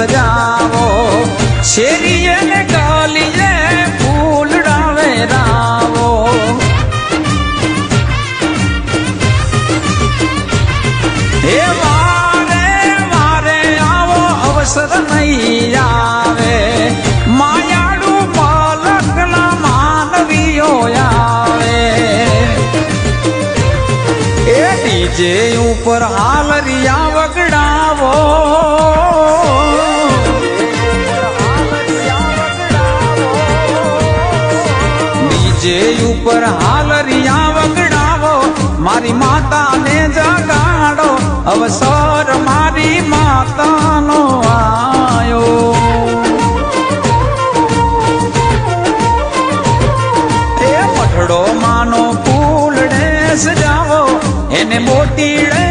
સજાવો શેરીએ ને ગલીએ ફૂલડા વેરાવો હે વારે વારે આવો અવસર નહીં આવે માયાળુ પલકના માનવીઓ આવે એ ડીજે ઉપર હાલરિયા વગડાવો ડીજે ઉપર હાલરિયા વગડાવો મારી માતાને જગાડો અવસર મારી માતાનો આયો એ મઠડો માનો ફૂલડે સજાવો એને મોતીડે